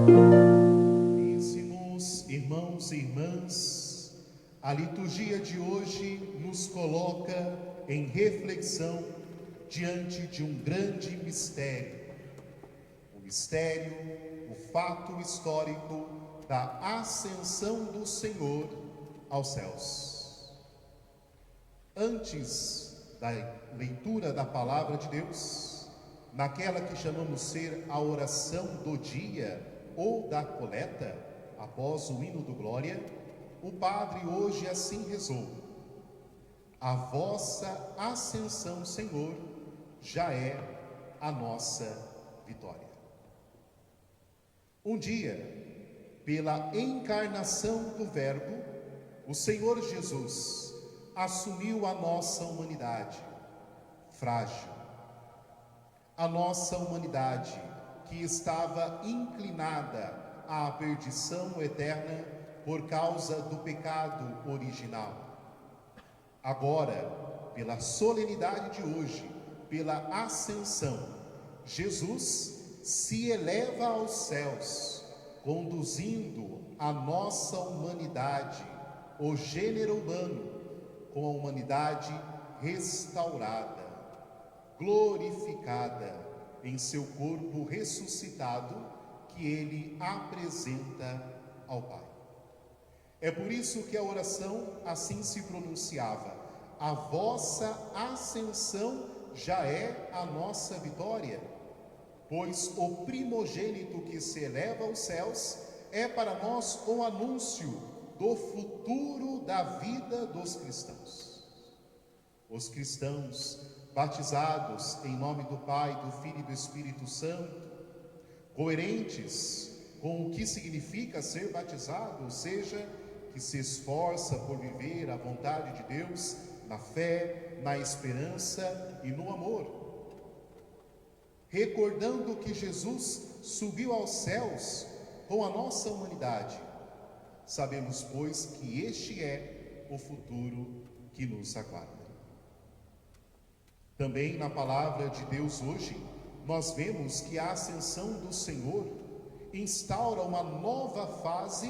Caríssimos irmãos e irmãs, a liturgia de hoje nos coloca em reflexão diante de um grande mistério. O mistério, o fato histórico da ascensão do Senhor aos céus. Antes da leitura da palavra de Deus, naquela que chamamos ser a oração do dia ou da coleta, após o hino do Glória, o padre hoje assim rezou: a vossa ascensão, Senhor, já é a nossa vitória. Um dia, pela encarnação do Verbo, o Senhor Jesus assumiu a nossa humanidade frágil, a nossa humanidade que estava inclinada à perdição eterna por causa do pecado original. Agora, pela solenidade de hoje, pela ascensão, Jesus se eleva aos céus, conduzindo a nossa humanidade, o gênero humano, com a humanidade restaurada, glorificada em seu corpo ressuscitado, que ele apresenta ao Pai. É por isso que a oração assim se pronunciava: a vossa ascensão já é a nossa vitória, pois o primogênito que se eleva aos céus é para nós o anúncio do futuro da vida dos cristãos. Os cristãos batizados em nome do Pai, do Filho e do Espírito Santo, coerentes com o que significa ser batizado, ou seja, que se esforça por viver a vontade de Deus na fé, na esperança e no amor. Recordando que Jesus subiu aos céus com a nossa humanidade, sabemos, pois, que este é o futuro que nos aguarda. Também na palavra de Deus hoje, nós vemos que a ascensão do Senhor instaura uma nova fase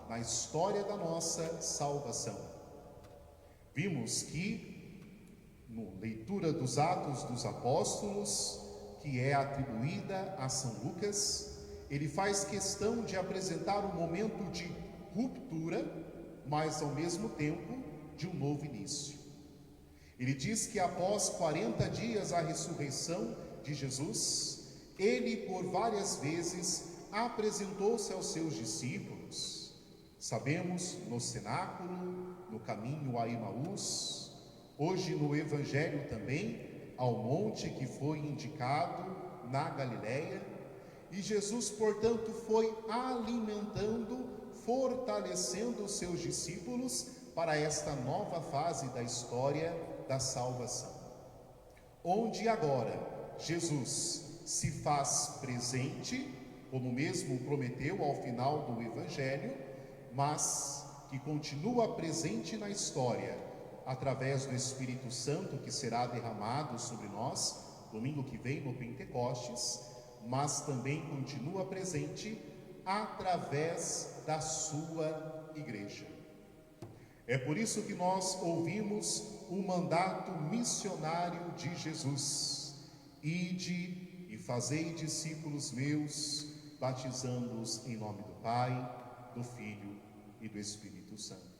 na história da nossa salvação. Vimos que, na leitura dos Atos dos Apóstolos, que é atribuída a São Lucas, ele faz questão de apresentar um momento de ruptura, mas ao mesmo tempo de um novo início. Ele diz que após 40 dias a ressurreição de Jesus, ele por várias vezes apresentou-se aos seus discípulos. Sabemos, no cenáculo, no caminho a Emaús, hoje no Evangelho também, ao monte que foi indicado na Galileia, e Jesus, portanto, foi alimentando, fortalecendo os seus discípulos para esta nova fase da história da salvação, onde agora Jesus se faz presente, como mesmo prometeu ao final do Evangelho, mas que continua presente na história, através do Espírito Santo que será derramado sobre nós, domingo que vem no Pentecostes, mas também continua presente através da sua igreja. É por isso que nós ouvimos o mandato missionário de Jesus: ide e fazei discípulos meus, batizando-os em nome do Pai, do Filho e do Espírito Santo.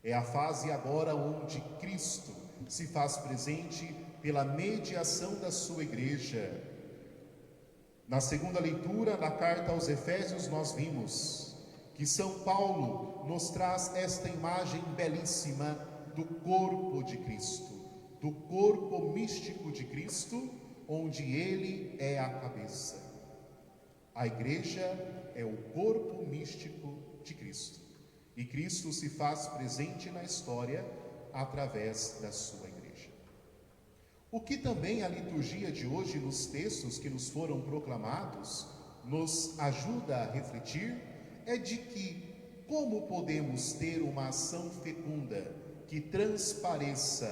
É a fase agora onde Cristo se faz presente pela mediação da sua igreja. Na segunda leitura, na carta aos Efésios, nós vimos que São Paulo nos traz esta imagem belíssima do corpo de Cristo, do corpo místico de Cristo, onde ele é a cabeça. A igreja é o corpo místico de Cristo, e Cristo se faz presente na história através da sua igreja. O que também a liturgia de hoje, nos textos que nos foram proclamados, nos ajuda a refletir é de que, como podemos ter uma ação fecunda que transpareça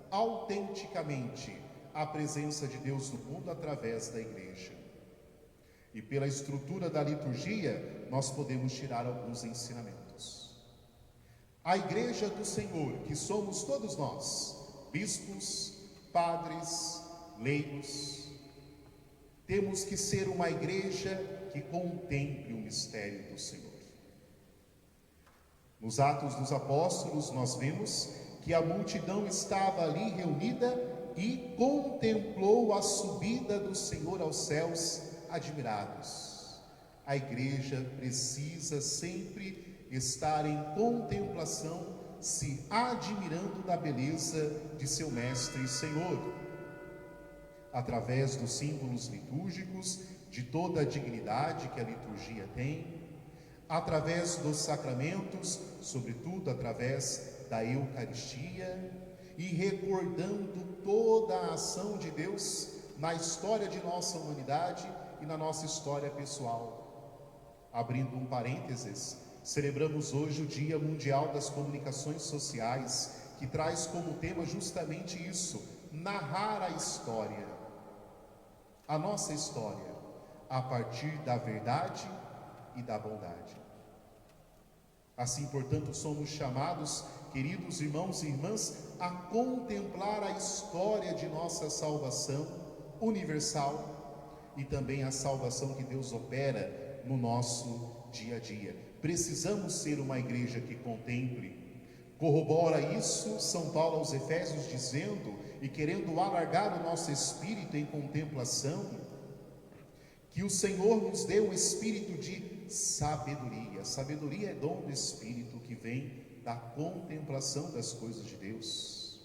autenticamente a presença de Deus no mundo através da igreja? E pela estrutura da liturgia, nós podemos tirar alguns ensinamentos. A Igreja do Senhor, que somos todos nós, bispos, padres, leigos, temos que ser uma igreja que contemple o mistério do Senhor. Nos Atos dos Apóstolos, nós vemos que a multidão estava ali reunida e contemplou a subida do Senhor aos céus, admirados. A igreja precisa sempre estar em contemplação, se admirando da beleza de seu Mestre e Senhor. Através dos símbolos litúrgicos, de toda a dignidade que a liturgia tem, através dos sacramentos, sobretudo através da Eucaristia, e recordando toda a ação de Deus na história de nossa humanidade e na nossa história pessoal. Abrindo um parênteses, celebramos hoje o Dia Mundial das Comunicações Sociais, que traz como tema justamente isso: narrar a história, a nossa história, a partir da verdade e da bondade. Assim, portanto, somos chamados, queridos irmãos e irmãs, a contemplar a história de nossa salvação universal e também a salvação que Deus opera no nosso dia a dia. Precisamos ser uma igreja que contemple. Corrobora isso São Paulo aos Efésios, dizendo e querendo alargar o nosso espírito em contemplação, que o Senhor nos deu um espírito de sabedoria. Sabedoria é dom do Espírito que vem da contemplação das coisas de Deus.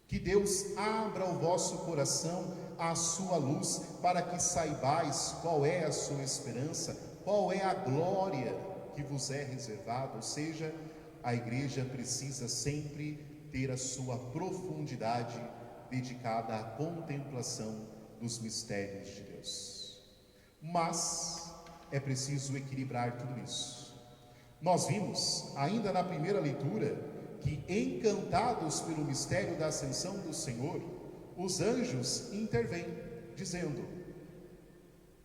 Que Deus abra o vosso coração à sua luz, para que saibais qual é a sua esperança, qual é a glória que vos é reservada. Ou seja, a igreja precisa sempre ter a sua profundidade dedicada à contemplação dos mistérios de Deus. Mas é preciso equilibrar tudo isso. Nós vimos, ainda na primeira leitura, que encantados pelo mistério da ascensão do Senhor, os anjos intervêm, dizendo: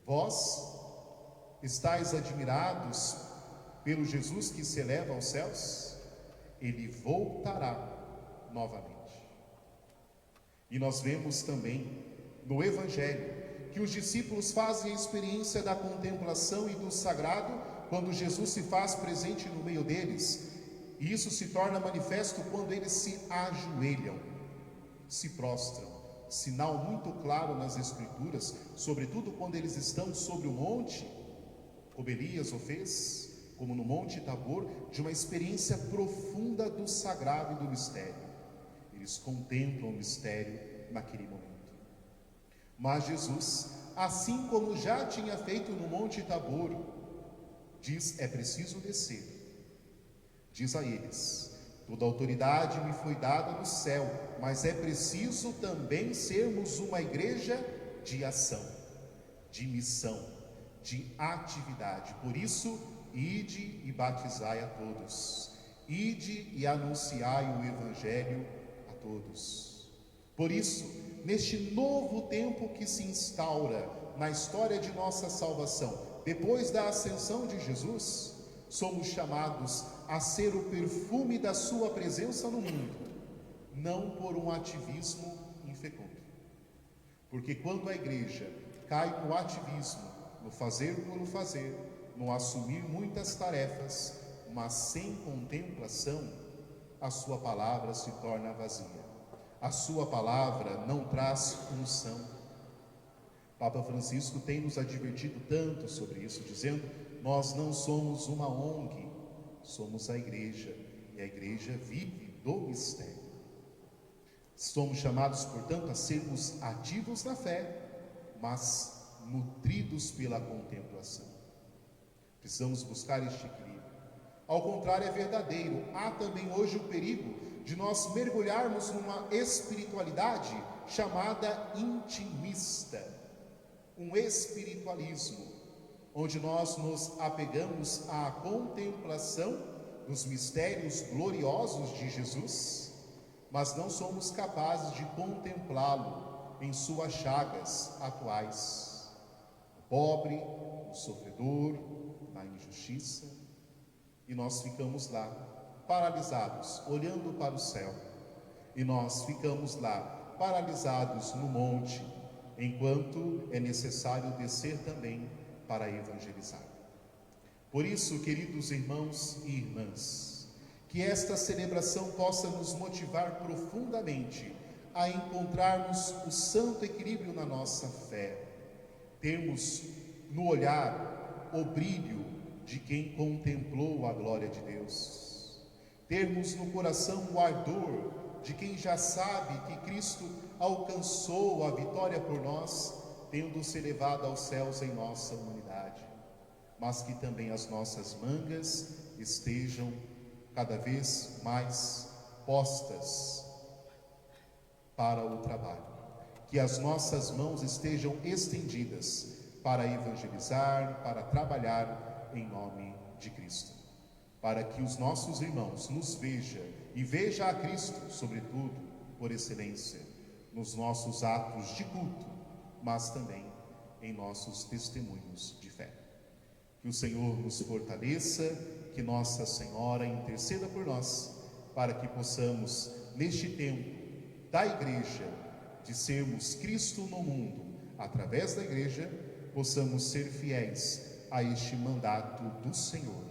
vós estáis admirados pelo Jesus que se eleva aos céus, ele voltará novamente. E nós vemos também no Evangelho que os discípulos fazem a experiência da contemplação e do sagrado quando Jesus se faz presente no meio deles, e isso se torna manifesto quando eles se ajoelham, se prostram, sinal muito claro nas Escrituras, sobretudo quando eles estão sobre o monte, como Elias o fez, como no Monte Tabor, de uma experiência profunda do sagrado e do mistério. Eles contemplam o mistério naquele momento. Mas Jesus, assim como já tinha feito no Monte Tabor, diz: é preciso descer. Diz a eles: toda autoridade me foi dada no céu, mas é preciso também sermos uma igreja de ação, de missão, de atividade. Por isso, ide e batizai a todos, ide e anunciai o Evangelho a todos. Por isso, neste novo tempo que se instaura na história de nossa salvação, depois da ascensão de Jesus, somos chamados a ser o perfume da sua presença no mundo, não por um ativismo infecundo. Porque quando a igreja cai no ativismo, no fazer por o fazer, no assumir muitas tarefas, mas sem contemplação, a sua palavra se torna vazia. A sua palavra não traz unção. Papa Francisco tem nos advertido tanto sobre isso, dizendo: nós não somos uma ONG, somos a igreja, e a igreja vive do mistério. Somos chamados, portanto, a sermos ativos na fé, mas nutridos pela contemplação. Precisamos buscar este equilíbrio. Ao contrário, é verdadeiro. Há também hoje o perigo de nós mergulharmos numa espiritualidade chamada intimista, um espiritualismo, onde nós nos apegamos à contemplação dos mistérios gloriosos de Jesus, mas não somos capazes de contemplá-lo em suas chagas atuais. pobre, no sofredor, na injustiça, e nós ficamos lá, paralisados, olhando para o céu, e nós ficamos lá, paralisados no monte, enquanto é necessário descer também para evangelizar. Por isso, queridos irmãos e irmãs, que esta celebração possa nos motivar profundamente a encontrarmos o santo equilíbrio na nossa fé, termos no olhar o brilho de quem contemplou a glória de Deus, termos no coração o ardor de quem já sabe que Cristo alcançou a vitória por nós, tendo-se elevado aos céus em nossa humanidade, mas que também as nossas mangas estejam cada vez mais postas para o trabalho, que as nossas mãos estejam estendidas para evangelizar, para trabalhar em nome de Cristo, para que os nossos irmãos nos vejam e veja a Cristo, sobretudo, por excelência, nos nossos atos de culto, mas também em nossos testemunhos de fé. Que o Senhor nos fortaleça, que Nossa Senhora interceda por nós, para que possamos, neste tempo da Igreja, de sermos Cristo no mundo, através da Igreja, possamos ser fiéis a este mandato do Senhor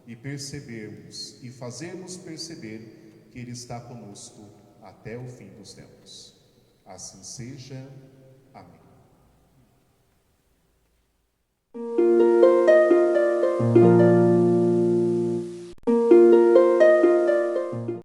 e percebermos e fazermos perceber que Ele está conosco até o fim dos tempos. Assim seja. Amém.